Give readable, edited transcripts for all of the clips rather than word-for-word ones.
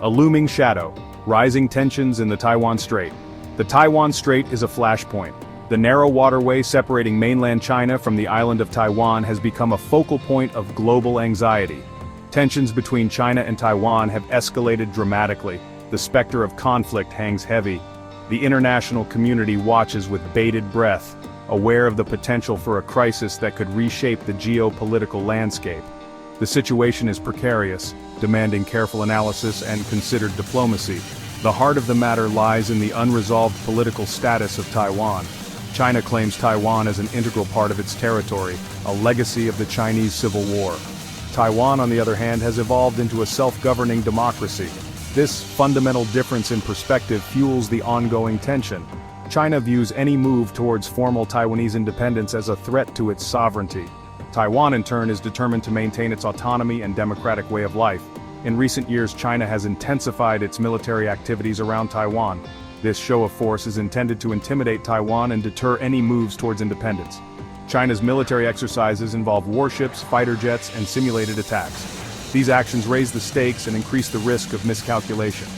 A looming shadow, rising tensions in the Taiwan Strait. The Taiwan Strait is a flashpoint. The narrow waterway separating mainland China from the island of Taiwan has become a focal point of global anxiety. Tensions between China and Taiwan have escalated dramatically. The specter of conflict hangs heavy. The international community watches with bated breath, aware of the potential for a crisis that could reshape the geopolitical landscape. The situation is precarious, demanding careful analysis and considered diplomacy. The heart of the matter lies in the unresolved political status of Taiwan. China claims Taiwan as an integral part of its territory, a legacy of the Chinese Civil War. Taiwan, on the other hand, has evolved into a self-governing democracy. This fundamental difference in perspective fuels the ongoing tension. China views any move towards formal Taiwanese independence as a threat to its sovereignty. Taiwan, in turn, is determined to maintain its autonomy and democratic way of life. In recent years, China has intensified its military activities around Taiwan. This show of force is intended to intimidate Taiwan and deter any moves towards independence. China's military exercises involve warships, fighter jets, and simulated attacks. These actions raise the stakes and increase the risk of miscalculation.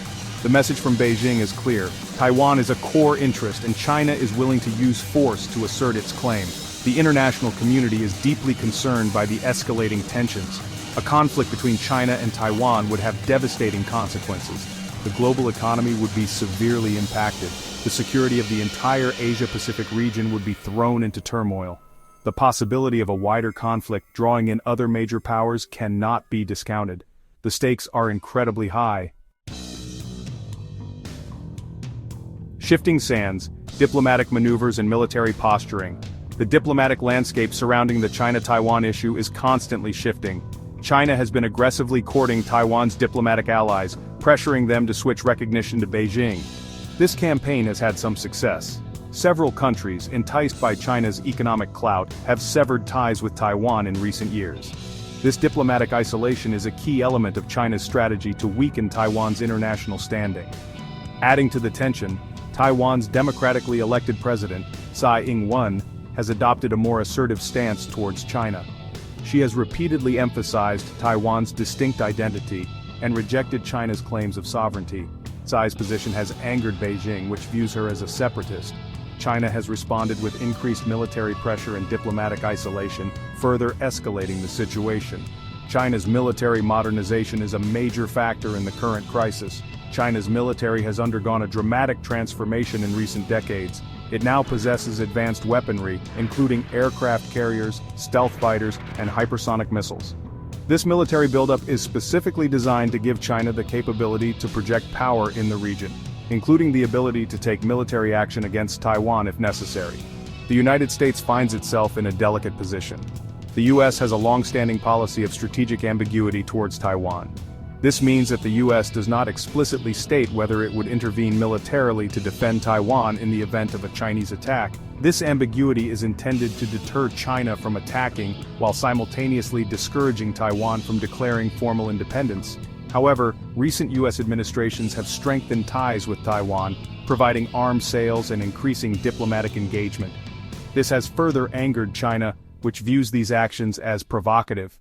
The message from Beijing is clear. Taiwan is a core interest, and China is willing to use force to assert its claim. The international community is deeply concerned by the escalating tensions. A conflict between China and Taiwan would have devastating consequences. The global economy would be severely impacted. The security of the entire Asia-Pacific region would be thrown into turmoil. The possibility of a wider conflict drawing in other major powers cannot be discounted. The stakes are incredibly high. Shifting sands, diplomatic maneuvers and military posturing. The diplomatic landscape surrounding the China-Taiwan issue is constantly shifting. China has been aggressively courting Taiwan's diplomatic allies, pressuring them to switch recognition to Beijing. This campaign has had some success. Several countries, enticed by China's economic clout, have severed ties with Taiwan in recent years. This diplomatic isolation is a key element of China's strategy to weaken Taiwan's international standing. Adding to the tension, Taiwan's democratically elected president, Tsai Ing-wen, has adopted a more assertive stance towards China. She has repeatedly emphasized Taiwan's distinct identity and rejected China's claims of sovereignty. Tsai's position has angered Beijing, which views her as a separatist. China has responded with increased military pressure and diplomatic isolation, further escalating the situation. China's military modernization is a major factor in the current crisis. China's military has undergone a dramatic transformation in recent decades. It now possesses advanced weaponry, including aircraft carriers, stealth fighters, and hypersonic missiles. This military buildup is specifically designed to give China the capability to project power in the region, including the ability to take military action against Taiwan if necessary. The United States finds itself in a delicate position. The U.S. has a long-standing policy of strategic ambiguity towards Taiwan. This means that the U.S. does not explicitly state whether it would intervene militarily to defend Taiwan in the event of a Chinese attack. This ambiguity is intended to deter China from attacking while simultaneously discouraging Taiwan from declaring formal independence. However, recent U.S. administrations have strengthened ties with Taiwan, providing arms sales and increasing diplomatic engagement. This has further angered China, which views these actions as provocative.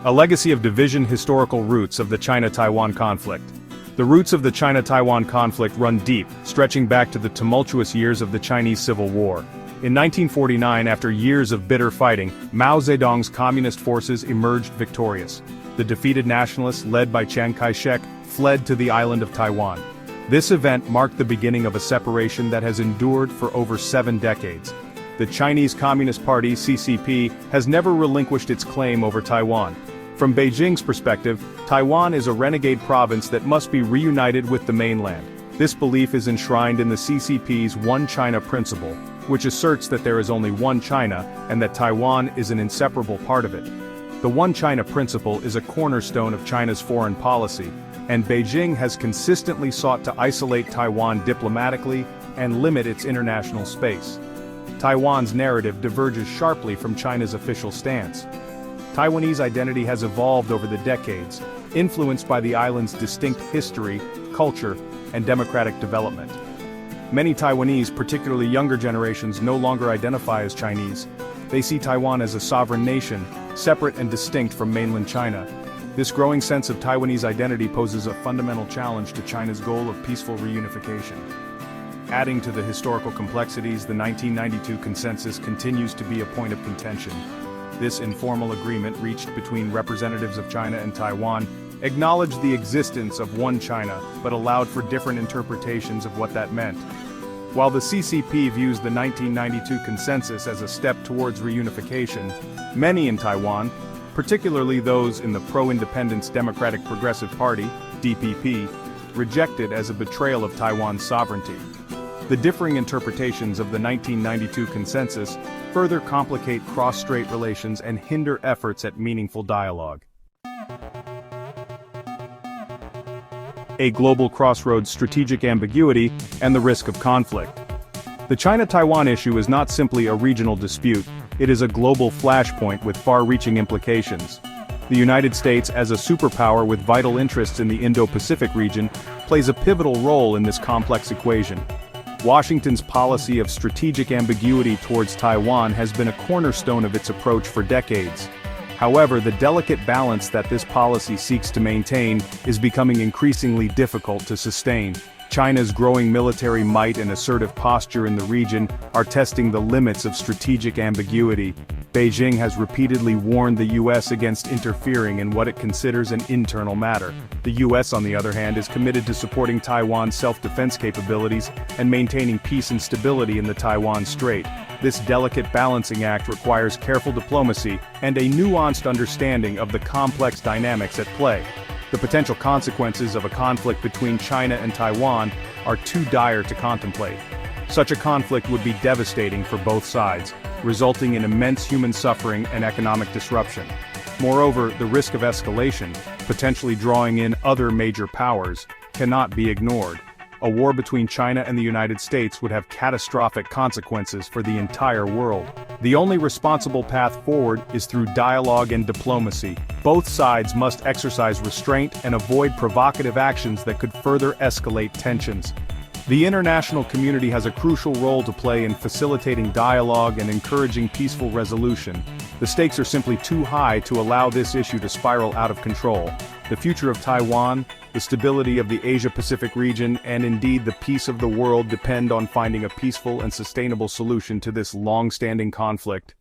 A legacy of division. Historical roots of the China-Taiwan conflict. The roots of the China-Taiwan conflict run deep, stretching back to the tumultuous years of the Chinese Civil War. In 1949, after years of bitter fighting, Mao Zedong's communist forces emerged victorious. The defeated nationalists, led by Chiang Kai-shek, fled to the island of Taiwan. This event marked the beginning of a separation that has endured for over 7 decades. The Chinese Communist Party, CCP, has never relinquished its claim over Taiwan. From Beijing's perspective, Taiwan is a renegade province that must be reunited with the mainland. This belief is enshrined in the CCP's One China principle, which asserts that there is only one China and that Taiwan is an inseparable part of it. The One China principle is a cornerstone of China's foreign policy, and Beijing has consistently sought to isolate Taiwan diplomatically and limit its international space. Taiwan's narrative diverges sharply from China's official stance. Taiwanese identity has evolved over the decades, influenced by the island's distinct history, culture, and democratic development. Many Taiwanese, particularly younger generations, no longer identify as Chinese. They see Taiwan as a sovereign nation, separate and distinct from mainland China. This growing sense of Taiwanese identity poses a fundamental challenge to China's goal of peaceful reunification. Adding to the historical complexities, the 1992 consensus continues to be a point of contention. This informal agreement reached between representatives of China and Taiwan acknowledged the existence of one China, but allowed for different interpretations of what that meant. While the CCP views the 1992 consensus as a step towards reunification, many in Taiwan, particularly those in the pro-independence Democratic Progressive Party, DPP, reject it as a betrayal of Taiwan's sovereignty. The differing interpretations of the 1992 consensus further complicate cross-strait relations and hinder efforts at meaningful dialogue. A global crossroads, strategic ambiguity, and the risk of conflict. The China-Taiwan issue is not simply a regional dispute, it is a global flashpoint with far-reaching implications. The United States, as a superpower with vital interests in the Indo-Pacific region, plays a pivotal role in this complex equation. Washington's policy of strategic ambiguity towards Taiwan has been a cornerstone of its approach for decades. However, the delicate balance that this policy seeks to maintain is becoming increasingly difficult to sustain. China's growing military might and assertive posture in the region are testing the limits of strategic ambiguity. Beijing has repeatedly warned the U.S. against interfering in what it considers an internal matter. The U.S., on the other hand, is committed to supporting Taiwan's self-defense capabilities and maintaining peace and stability in the Taiwan Strait. This delicate balancing act requires careful diplomacy and a nuanced understanding of the complex dynamics at play. The potential consequences of a conflict between China and Taiwan are too dire to contemplate. Such a conflict would be devastating for both sides, resulting in immense human suffering and economic disruption. Moreover, the risk of escalation, potentially drawing in other major powers, cannot be ignored. A war between China and the United States would have catastrophic consequences for the entire world. The only responsible path forward is through dialogue and diplomacy. Both sides must exercise restraint and avoid provocative actions that could further escalate tensions. The international community has a crucial role to play in facilitating dialogue and encouraging peaceful resolution. The stakes are simply too high to allow this issue to spiral out of control. The future of Taiwan, the stability of the Asia-Pacific region, and indeed the peace of the world depend on finding a peaceful and sustainable solution to this long-standing conflict.